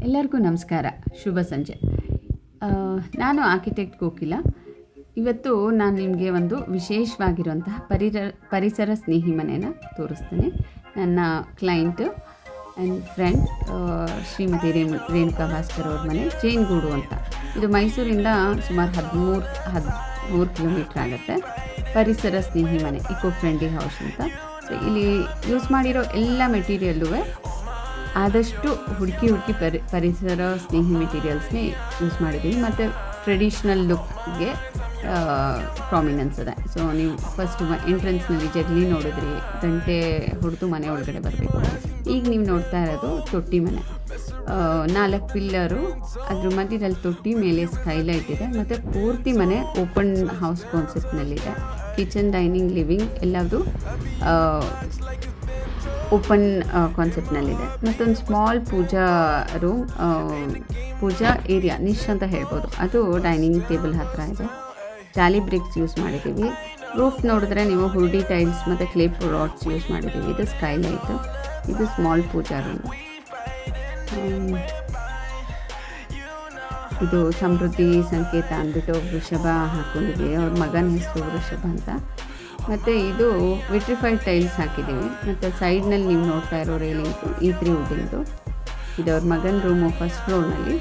ಎಲ್ಲರಿಗೂ ನಮಸ್ಕಾರ, ಶುಭ ಸಂಜೆ. ನಾನು ಆರ್ಕಿಟೆಕ್ಟ್ ಕೋಕಿಲ. ಇವತ್ತು ನಾನು ನಿಮಗೆ ಒಂದು ವಿಶೇಷವಾಗಿರುವಂತಹ ಪರಿಸರ ಸ್ನೇಹಿ ಮನೆಯನ್ನು ತೋರಿಸ್ತೇನೆ. ನನ್ನ client and friend Shrimati Renuka Bhaskar ಅವ್ರ ಮನೆ ಜೇನುಗೂಡು ಅಂತ. ಇದು ಮೈಸೂರಿಂದ ಸುಮಾರು 13 ಕಿಲೋಮೀಟ್ರ್ ಆಗುತ್ತೆ. ಪರಿಸರ ಸ್ನೇಹಿ ಮನೆ, ಇಕೋ ಫ್ರೆಂಡ್ಲಿ ಹೌಸ್ ಅಂತ. ಸೊ ಇಲ್ಲಿ ಯೂಸ್ ಮಾಡಿರೋ ಎಲ್ಲ ಮೆಟೀರಿಯಲ್ಲೂ ಆದಷ್ಟು ಹುಡುಕಿ ಪರಿಸರ ಸ್ನೇಹಿ ಮೆಟೀರಿಯಲ್ಸ್ನೇ ಯೂಸ್ ಮಾಡಿದ್ದೀವಿ. ಮತ್ತು ಟ್ರೆಡಿಷ್ನಲ್ ಲುಕ್ಗೆ ಪ್ರಾಮಿನೆನ್ಸ್ ಇದೆ. ಸೊ ನೀವು ಫಸ್ಟ್ ಎಂಟ್ರೆನ್ಸ್ನಲ್ಲಿ ಜಗಲಿ ನೋಡಿದ್ರಿ, ಗಂಟೆ ಹೊಡೆದು ಮನೆ ಒಳಗಡೆ ಬರಬೇಕು. ಈಗ ನೀವು ನೋಡ್ತಾ ಇರೋದು ತೊಟ್ಟಿ ಮನೆ. 4 ಪಿಲ್ಲರು, ಅದ್ರ ಮಧ್ಯದಲ್ಲಿ ತೊಟ್ಟಿ ಮೇಲೆ ಸ್ಕೈಲೈಟ್ ಇದೆ. ಮತ್ತು ಪೂರ್ತಿ ಮನೆ ಓಪನ್ ಹೌಸ್ ಕಾನ್ಸೆಪ್ಟ್ನಲ್ಲಿದೆ. ಕಿಚನ್, ಡೈನಿಂಗ್, ಲಿವಿಂಗ್ ಎಲ್ಲದು ಓಪನ್ ಕಾನ್ಸೆಪ್ಟ್ನಲ್ಲಿದೆ. ಮತ್ತೊಂದು small puja room, puja area, niche ಅಂತ ಹೇಳ್ಬೋದು, ಅದು ಡೈನಿಂಗ್ ಟೇಬಲ್ ಹತ್ತಿರ ಇದೆ. ಜಾಲಿ ಬ್ರಿಕ್ಸ್ ಯೂಸ್ ಮಾಡಿದ್ದೀವಿ. ರೂಫ್ ನೋಡಿದ್ರೆ ನೀವು ಹುರ್ಡಿ ಟೈಲ್ಸ್ ಮತ್ತು ಕ್ಲೇ ರಾಡ್ಸ್ ಯೂಸ್ ಮಾಡಿದ್ದೀವಿ. ಇದು ಸ್ಕೈಲೈಟು, ಇದು ಸ್ಮಾಲ್ ಪೂಜಾ ರೂಮ್. ಇದು ಸಮೃದ್ಧಿ ಸಂಕೇತ ಅಂದ್ಬಿಟ್ಟು ವೃಷಭ ಹಾಕ್ಕೊಂಡಿದ್ದೀವಿ. ಅವ್ರ ಮಗನ ಹೆಸರು ವೃಷಭ ಅಂತ. ಮತ್ತು ಇದು ವಿಟ್ರಿಫೈಡ್ ಟೈಲ್ಸ್ ಹಾಕಿದ್ದೀವಿ. ಮತ್ತು ಸೈಡ್ನಲ್ಲಿ ನೀವು ನೋಡ್ತಾ ಇರೋ ರೇಲಿಂಗ್ಸು E3 ವುಡ್ಡಿಂದು. ಇದು ಅವ್ರ ಮಗನ ರೂಮು ಫಸ್ಟ್ ಫ್ಲೋರ್ನಲ್ಲಿ.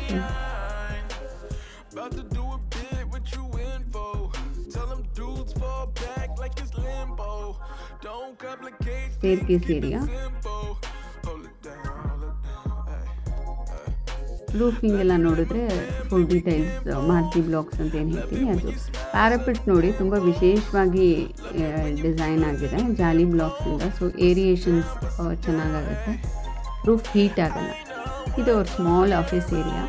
Staircase area. ರೂಫಿಂಗ್ ಎಲ್ಲ ನೋಡಿದ್ರೆ ಫುಲ್ ಡೀಟೈಲ್ಸ್ ಮಾರ್ಕಿ ಬ್ಲಾಕ್ಸ್ ಅಂತ ಏನು ಹೇಳ್ತೀವಿ ಅದು. ಪ್ಯಾರಾಪಿಟ್ ನೋಡಿ ತುಂಬ ವಿಶೇಷವಾಗಿ ಡಿಸೈನ್ ಆಗಿದೆ ಜಾಲಿ ಬ್ಲಾಕ್ಸಿಂದ. ಸೊ ಏರಿಯೇಷನ್ಸ್ ಚೆನ್ನಾಗಾಗುತ್ತೆ, ರೂಫ್ ಹೀಟ್ ಆಗಲ್ಲ. ಇದು ಅವ್ರ ಸ್ಮಾಲ್ ಆಫೀಸ್ ಏರಿಯಾ.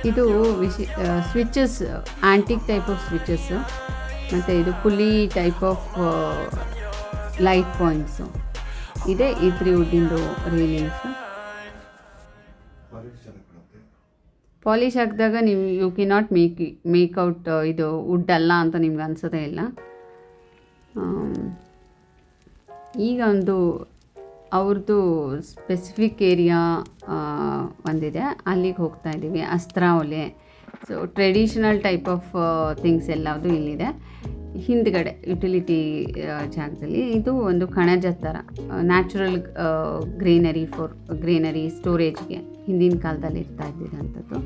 ಇದು ಸ್ವಿಚಸ್, ಆ್ಯಂಟಿಕ್ ಟೈಪ್ ಆಫ್ ಸ್ವಿಚಸ್ಸು. ಮತ್ತು ಇದು ಪುಲಿ ಟೈಪ್ ಆಫ್ ಲೈಟ್ ಪಾಯಿಂಟ್ಸು ಇದೆ. E3 ವುಡ್ಡಿಂದು ರೇಲಿಂಗ್ಸು. ಪಾಲಿಶ್ ಹಾಕಿದಾಗ ನೀವು ಯು ಕೆ ನಾಟ್ ಮೇಕ್ಔಟ್ ಇದು ವುಡ್ ಅಲ್ಲ ಅಂತ ನಿಮ್ಗೆ ಅನ್ಸೋದೇ ಇಲ್ಲ. ಈಗ ಒಂದು ಅವ್ರದ್ದು ಸ್ಪೆಸಿಫಿಕ್ ಏರಿಯಾ ಒಂದಿದೆ, ಅಲ್ಲಿಗೆ ಹೋಗ್ತಾ ಇದ್ದೀವಿ. ಅಸ್ತ್ರ ಒಲೆ, so traditional type of things ಎಲ್ಲದು ಇಲ್ಲಿದೆ. ಹಿಂದ್ಗಡೆ ಯುಟಿಲಿಟಿ ಜಾಗದಲ್ಲಿ ಇದು ಒಂದು ಕಣಜ ಥರ, ನ್ಯಾಚುರಲ್ ಗ್ರೀನರಿ ಸ್ಟೋರೇಜ್ಗೆ ಹಿಂದಿನ ಕಾಲದಲ್ಲಿ ಇರ್ತಾ ಇದ್ದಿದ್ದಂಥದ್ದು.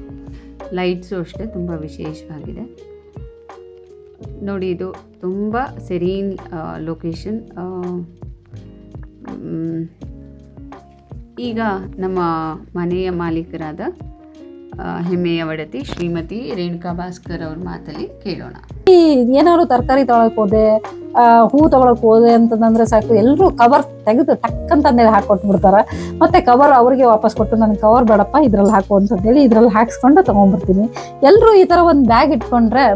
ಲೈಟ್ಸು ಅಷ್ಟೇ ತುಂಬ ವಿಶೇಷವಾಗಿದೆ ನೋಡಿ. ಇದು ತುಂಬ ಸೆರೀನ್ ಲೊಕೇಶನ್. ಈಗ ನಮ್ಮ ಮನೆಯ ಮಾಲೀಕರಾದ ಹೆಮ್ಮೆಯ ಒಡತಿ ಶ್ರೀಮತಿ ರೇಣುಕಾ ಭಾಸ್ಕರ್ ಅವ್ರ ಮಾತಲ್ಲಿ ಕೇಳೋಣ. ಏನಾದ್ರು ತರಕಾರಿ ತೊಗೊಳಕ್ ಹೋದೆ, ಹೂ ತೊಗೊಳಕ್ ಹೋದೆ ಅಂತಂದ್ರೆ ಸಾಕು, ಎಲ್ಲರೂ ಕವರ್ ತೆಗೆದು ಟಕ್ ಅಂತಂದೇಳಿ ಹಾಕೊಟ್ಬಿಡ್ತಾರೆ. ಮತ್ತೆ ಕವರ್ ಅವ್ರಿಗೆ ವಾಪಸ್ ಕೊಟ್ಟು, ನನಗೆ ಕವರ್ ಬೇಡಪ್ಪ ಇದ್ರಲ್ಲಿ ಹಾಕು ಅಂತಂದೇಳಿ ಇದ್ರಲ್ಲಿ ಹಾಕ್ಸ್ಕೊಂಡು ತೊಗೊಂಡ್ಬರ್ತೀನಿ. ಎಲ್ಲರೂ ಈ ಥರ ಒಂದು ಬ್ಯಾಗ್ ಇಟ್ಕೊಂಡ್ರೆ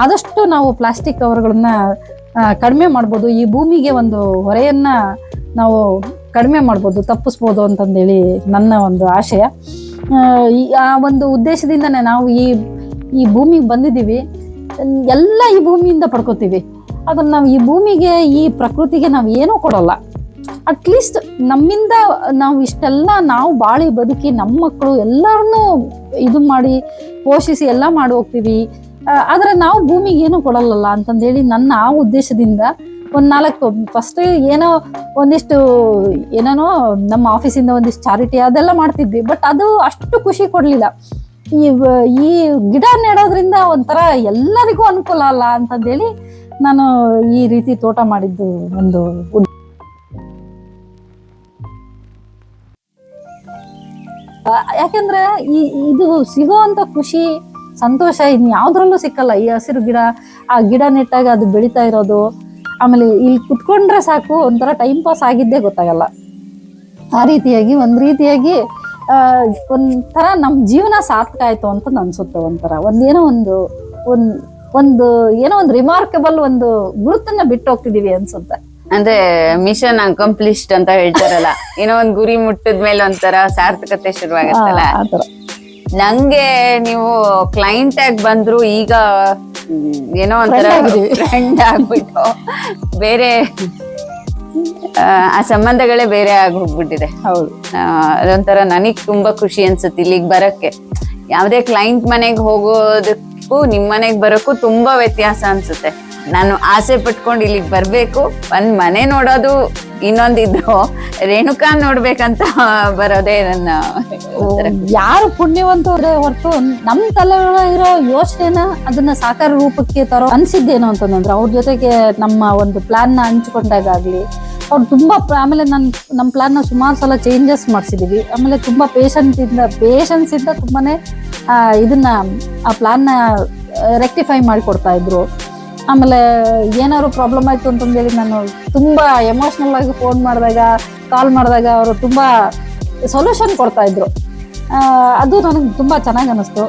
ಆದಷ್ಟು ನಾವು ಪ್ಲಾಸ್ಟಿಕ್ ಕವರ್ಗಳನ್ನ ಕಡಿಮೆ ಮಾಡ್ಬೋದು. ಈ ಭೂಮಿಗೆ ಒಂದು ಹೊರೆಯನ್ನ ನಾವು ಕಡಿಮೆ ಮಾಡ್ಬೋದು, ತಪ್ಪಿಸ್ಬೋದು ಅಂತಂದೇಳಿ ನನ್ನ ಒಂದು ಆಶಯ. ಆ ಒಂದು ಉದ್ದೇಶದಿಂದನೇ ನಾವು ಈ ಭೂಮಿಗೆ ಬಂದಿದ್ದೀವಿ. ಎಲ್ಲ ಈ ಭೂಮಿಯಿಂದ ಪಡ್ಕೋತೀವಿ. ಅದನ್ನು ನಾವು ಈ ಭೂಮಿಗೆ, ಈ ಪ್ರಕೃತಿಗೆ ನಾವು ಏನೂ ಕೊಡೋಲ್ಲ. ಅಟ್ಲೀಸ್ಟ್ ನಮ್ಮಿಂದ ನಾವು ಇಷ್ಟೆಲ್ಲ ನಾವು ಬಾಳಿ ಬದುಕಿ ನಮ್ಮ ಮಕ್ಕಳು ಎಲ್ಲರನ್ನೂ ಇದು ಮಾಡಿ ಪೋಷಿಸಿ ಎಲ್ಲ ಮಾಡಿ ಹೋಗ್ತೀವಿ. ಆದರೆ ನಾವು ಭೂಮಿಗೆ ಏನೂ ಕೊಡಲ್ಲಲ್ಲ ಅಂತಂದೇಳಿ ನನ್ನ ಆ ಉದ್ದೇಶದಿಂದ ಒಂದು 4 ಫಸ್ಟ್ ಏನೋ ಒಂದಿಷ್ಟು ಏನೇನೋ ನಮ್ಮ ಆಫೀಸಿಂದ ಒಂದಿಷ್ಟು ಚಾರಿಟಿ ಅದೆಲ್ಲ ಮಾಡ್ತಿದ್ವಿ. ಬಟ್ ಅದು ಅಷ್ಟು ಖುಷಿ ಕೊಡಲಿಲ್ಲ. ಈ ಗಿಡ ನೆಡೋದ್ರಿಂದ ಒಂಥರ ಎಲ್ಲರಿಗೂ ಅನುಕೂಲ ಅಲ್ಲ ಅಂತಂದೇಳಿ ನಾನು ಈ ರೀತಿ ತೋಟ ಮಾಡಿದ್ದು ಒಂದು. ಯಾಕೆಂದ್ರೆ ಇದು ಸಿಗೋವಂಥ ಖುಷಿ, ಸಂತೋಷ ಇನ್ಯಾವುದ್ರಲ್ಲೂ ಸಿಕ್ಕಲ್ಲ. ಈ ಹಸಿರು ಗಿಡ, ಆ ಗಿಡ ನೆಟ್ಟಾಗ ಅದು ಬೆಳೀತಾ ಇರೋದು, ಆಮೇಲೆ ಇಲ್ಲಿ ಕುತ್ಕೊಂಡ್ರೆ ಸಾಕು ಒಂಥರ ಟೈಮ್ ಪಾಸ್ ಆಗಿದ್ದೇ ಗೊತ್ತಾಗಲ್ಲ. ಆ ರೀತಿಯಾಗಿ ಒಂಥರ ನಮ್ಮ ಜೀವನ ಸಾರ್ಥಕ ಆಯ್ತು ಅಂತ ಅನ್ಸುತ್ತೆ. ಏನೋ ಒಂದು ರಿಮಾರ್ಕಬಲ್ ಒಂದು ಗುರುತನ್ನ ಬಿಟ್ಟು ಹೋಗ್ತಿದೀವಿ ಅನ್ಸುತ್ತೆ. ಅಂದ್ರೆ ಮಿಷನ್ ಅಕಂಪ್ಲಿಷ್ಡ್ ಅಂತ ಹೇಳ್ತಾರಲ್ಲ, ಏನೋ ಒಂದ್ ಗುರಿ ಮುಟ್ಟಿದ್ಮೇಲೆ ಒಂಥರ ಸಾರ್ಥಕತೆ ಶುರುವಾಗತ್ತಲ್ಲ. ನಂಗೆ ನೀವು ಕ್ಲೈಂಟ್ ಆಗಿ ಬಂದ್ರು ಈಗ ಏನೋ ಒಂಥರ Friend ಆಗಿದೀವಿ. ಫ್ರೆಂಡ್ ಆಗ್ಬಿಟ್ಟು ಬೇರೆ ಆ ಸಂಬಂಧಗಳೇ ಬೇರೆ ಆಗಿ ಹೋಗ್ಬಿಟ್ಟಿದೆ. ಹೌದು. ಅದೊಂಥರ ನನಗ್ ತುಂಬಾ ಖುಷಿ ಅನ್ಸುತ್ತೆ ಇಲ್ಲಿಗೆ ಬರಕ್ಕೆ. ಯಾವ್ದೇ ಕ್ಲೈಂಟ್ ಮನೆಗ್ ಹೋಗೋದಕ್ಕೂ ನಿಮ್ ಮನೆಗ್ ಬರೋಕ್ಕೂ ತುಂಬಾ ವ್ಯತ್ಯಾಸ ಅನ್ಸುತ್ತೆ. ನಾನು ಆಸೆ ಪಟ್ಕೊಂಡು ಇಲ್ಲಿಗೆ ಬರ್ಬೇಕು, ಒಂದ್ ಮನೆ ನೋಡೋದು ಇನ್ನೊಂದಿದ್ರು ರೇಣುಕಾ ನೋಡ್ಬೇಕಂತ ಬರೋದೇ ನನ್ನ ಒಂಥರ ಖುಷಿ. ಯಾರು ಪುಣ್ಯವಂತವ್ರೆ ಹೊರತು ನಮ್ ತಲೆಯೊಳಗಿರೋ ಯೋಚನೆನ ಅದನ್ನ ಸಾಕಾರ ರೂಪಕ್ಕೆ ತರೋ ಅನ್ಸಿದ್ದೇನು ಅಂತಂದ್ರೆ ಅವ್ರ ಜೊತೆಗೆ ನಮ್ಮ ಒಂದು ಪ್ಲಾನ್ ನ ಹಂಚ್ಕೊಂಡಾಗ್ಲಿ ಅವ್ರು ತುಂಬಾ ಆಮೇಲೆ ನಮ್ಮ ಪ್ಲಾನ್ ನ ಸುಮಾರು ಸಲ ಚೇಂಜಸ್ ಮಾಡಿಸಿದೀವಿ. ಆಮೇಲೆ ತುಂಬಾ ಪೇಷನ್ಸ್ ಇಂದ ತುಂಬಾನೇ ಇದನ್ನ ಆ ಪ್ಲಾನ್ ನ ರೆಕ್ಟಿಫೈ ಮಾಡಿಕೊಡ್ತಾ ಇದ್ರು. ಆಮೇಲೆ ಏನಾದ್ರು ಪ್ರಾಬ್ಲಮ್ ಆಯ್ತು ಅಂತಂದೇಳಿ ನಾನು ತುಂಬಾ ಎಮೋಷನಲ್ ಆಗಿ ಫೋನ್ ಮಾಡಿದಾಗ ಕಾಲ್ ಮಾಡಿದಾಗ ಅವರು ತುಂಬಾ ಸೊಲ್ಯೂಷನ್ ಕೊಡ್ತಾ ಇದ್ರು. ಅದು ನನಗೆ ತುಂಬಾ ಚೆನ್ನಾಗಿ ಅನಿಸ್ತು.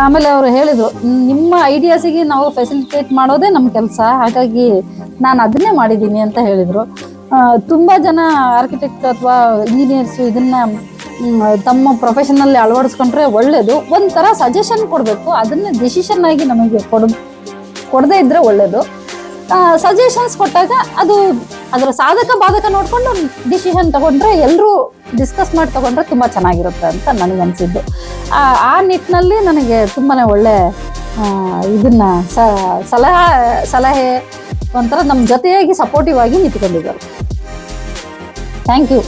ಆಮೇಲೆ ಅವರು ಹೇಳಿದ್ರು, ನಿಮ್ಮ ಐಡಿಯಾಸಿಗೆ ನಾವು ಫೆಸಿಲಿಟೇಟ್ ಮಾಡೋದೇ ನಮ್ಮ ಕೆಲಸ, ಹಾಗಾಗಿ ನಾನು ಅದನ್ನೇ ಮಾಡಿದ್ದೀನಿ ಅಂತ ಹೇಳಿದ್ರು. ತುಂಬಾ ಜನ ಆರ್ಕಿಟೆಕ್ಟ್ ಅಥವಾ ಇಂಜಿನಿಯರ್ಸ್ ಇದನ್ನ ತಮ್ಮ ಪ್ರೊಫೆಷನಲ್ಲಿ ಅಳವಡಿಸ್ಕೊಂಡ್ರೆ ಒಳ್ಳೇದು. ಒಂಥರ ಸಜೆಷನ್ ಕೊಡಬೇಕು, ಅದನ್ನ ಡಿಸಿಷನ್ ಆಗಿ ನಮಗೆ ಕೊಡದೇ ಇದ್ರೆ ಒಳ್ಳೇದು. ಸಜೆಷನ್ಸ್ ಕೊಟ್ಟಾಗ ಅದು ಅದರ ಸಾಧಕ ಬಾಧಕ ನೋಡ್ಕೊಂಡು ಡಿಸಿಷನ್ ತಗೊಂಡ್ರೆ ಎಲ್ಲರೂ ಡಿಸ್ಕಸ್ ಮಾಡಿ ತಗೊಂಡ್ರೆ ತುಂಬಾ ಚೆನ್ನಾಗಿರುತ್ತೆ ಅಂತ ನನಗನ್ಸಿದ್ದು. ಆ ನಿಟ್ಟಿನಲ್ಲಿ ನನಗೆ ತುಂಬಾನೇ ಒಳ್ಳೆ ಇದನ್ನ ಸಲಹೆ ಒಂಥರ ನಮ್ಮ ಜೊತೆಯಾಗಿ ಸಪೋರ್ಟಿವ್ ಆಗಿ ನಿಂತ್ಕೊಂಡಿದ್ದಾರೆ. Thank you.